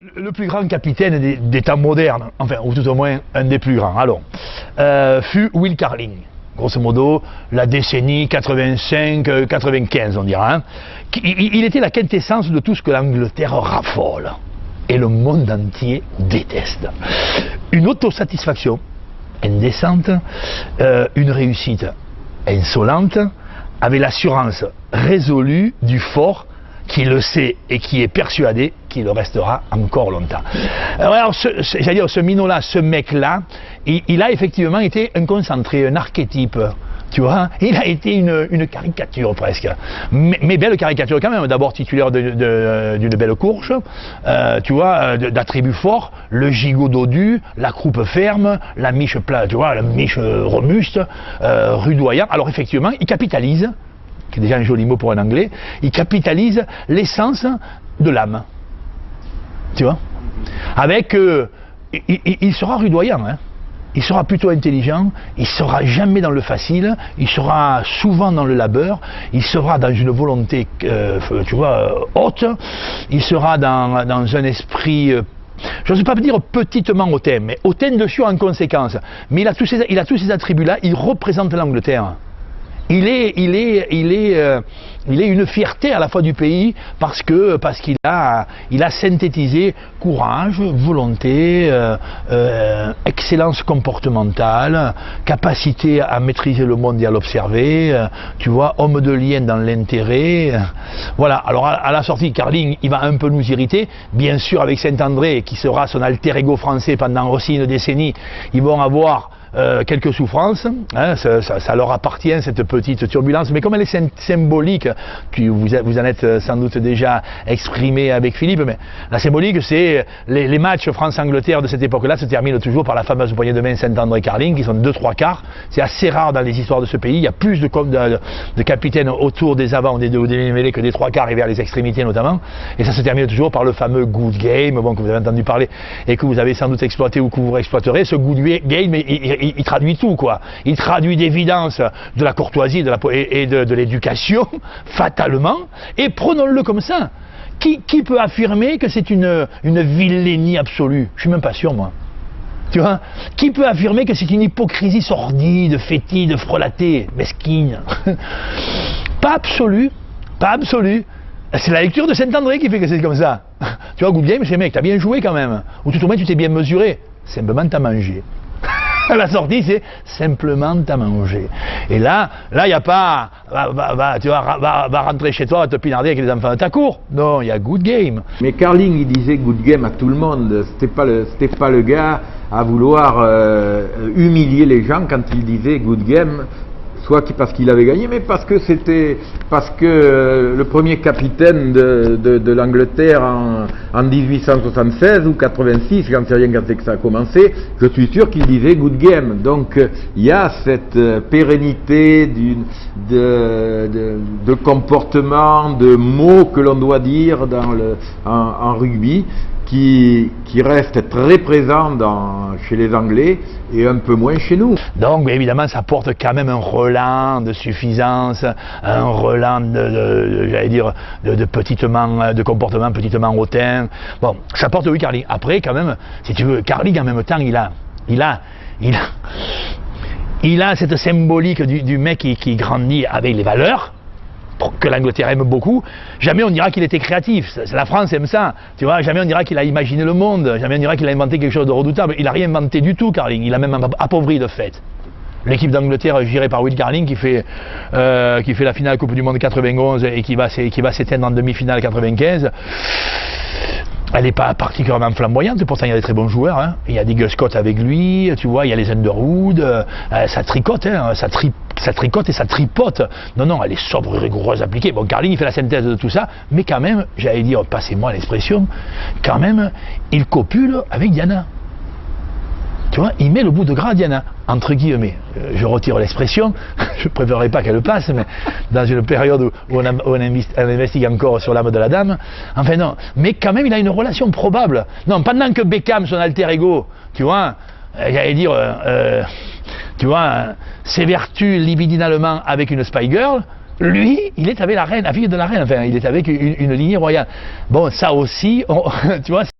Le plus grand capitaine des temps modernes, enfin, ou tout au moins un des plus grands, allons, fut Will Carling. Grosso modo, la décennie 85-95, on dira. Hein. Il était la quintessence de tout ce que l'Angleterre raffole et le monde entier déteste. Une autosatisfaction indécente, une réussite insolente, avec l'assurance résolue du fort qui le sait et qui est persuadé qu'il le restera encore longtemps. Alors, ce minot-là, ce mec-là, il a effectivement été un concentré, un archétype. Tu vois, il a été une caricature presque, mais belle caricature quand même. D'abord titulaire d'une belle courge, tu vois, d'attributs forts, le gigot dodu, la croupe ferme, la miche plate, tu vois, la miche robuste, rudoyant. Alors effectivement, il capitalise, qui est déjà un joli mot pour un anglais, il capitalise l'essence de l'âme. Tu vois, avec, il sera rudoyant, hein. Il sera plutôt intelligent, il sera jamais dans le facile, il sera souvent dans le labeur, il sera dans une volonté, tu vois, haute, il sera dans un esprit, je ne sais pas dire petitement hautain, mais hautain dessus en conséquence. Mais il a tous ces attributs-là, il représente l'Angleterre. Il est une fierté à la fois du pays parce qu'il a synthétisé courage, volonté, excellence comportementale, capacité à maîtriser le monde et à l'observer, tu vois, homme de lien dans l'intérêt. Voilà, alors à la sortie, Carling, il va un peu nous irriter, bien sûr avec Saint-André, qui sera son alter ego français pendant aussi une décennie, ils vont avoir quelques souffrances, hein, ça leur appartient cette petite turbulence, mais comme elle est symbolique, vous en êtes sans doute déjà exprimé avec Philippe, mais la symbolique c'est les matchs France-Angleterre de cette époque-là se terminent toujours par la fameuse poignée de main Saint-André-Carling, qui sont 2-3 quarts, c'est assez rare dans les histoires de ce pays, il y a plus de capitaines autour des avants des mêlées que des 3 quarts et vers les extrémités notamment, et ça se termine toujours par le fameux good game, bon, que vous avez entendu parler et que vous avez sans doute exploité ou que vous exploiterez, ce good game, il traduit tout, quoi. Il traduit d'évidence de la courtoisie et de l'éducation, fatalement, et prenons-le comme ça. Qui peut affirmer que c'est une vilainie absolue? Je suis même pas sûr, moi. Tu vois? Qui peut affirmer que c'est une hypocrisie sordide, fétide, frelatée, mesquine? Pas absolue, pas absolue. C'est la lecture de Saint-André qui fait que c'est comme ça. Tu vois, good game, c'est mec, t'as bien joué quand même. Ou tout au moins tu t'es bien mesuré. Simplement t'as mangé. À la sortie, c'est simplement t'as mangé. Et là, il n'y a pas, tu vois, va rentrer chez toi, te pinarder avec les enfants de ta cour. Non, il y a good game. Mais Carling, il disait good game à tout le monde. C'était pas le gars à vouloir humilier les gens quand il disait good game. Soit parce qu'il avait gagné, mais parce que le premier capitaine de l'Angleterre en 1876 ou 86, j'en sais rien quand c'est que ça a commencé, je suis sûr qu'il disait good game. Donc il y a cette pérennité de comportement, de mots que l'on doit dire en rugby, qui reste très présent chez les Anglais et un peu moins chez nous. Donc évidemment ça porte quand même un relent de suffisance, un relent j'allais dire, de comportement petitement hautain. Bon, ça porte oui Carling. Après quand même, si tu veux, Carling en même temps il a cette symbolique du mec qui grandit avec les valeurs, que l'Angleterre aime beaucoup. Jamais on dira qu'il était créatif, la France aime ça, tu vois, jamais on dira qu'il a imaginé le monde, jamais on dira qu'il a inventé quelque chose de redoutable, il n'a rien inventé du tout Carling, il a même appauvri de fait. L'équipe d'Angleterre gérée par Will Carling qui fait la finale Coupe du Monde 91 et qui va s'éteindre en demi-finale 95, elle n'est pas particulièrement flamboyante, pourtant il y a des très bons joueurs, hein. Il y a des Gus Scott avec lui, tu vois, il y a les Underwood, ça tricote, hein, ça tricote et ça tripote. Non, elle est sobre, rigoureuse, appliquée. Bon, Carling il fait la synthèse de tout ça, mais quand même, j'allais dire, passez-moi l'expression, quand même, il copule avec Diana. Tu vois, il met le bout de gras à Diana, entre guillemets. Je retire l'expression, je ne préférerais pas qu'elle passe, mais dans une période où on investigue encore sur l'âme de la dame. Enfin non, mais quand même il a une relation probable. Non, pendant que Beckham, son alter ego, tu vois, j'allais dire, tu vois, s'évertue libidinalement avec une spy girl, lui, il est avec la reine, la fille de la reine, enfin, il est avec une lignée royale. Bon, ça aussi, tu vois,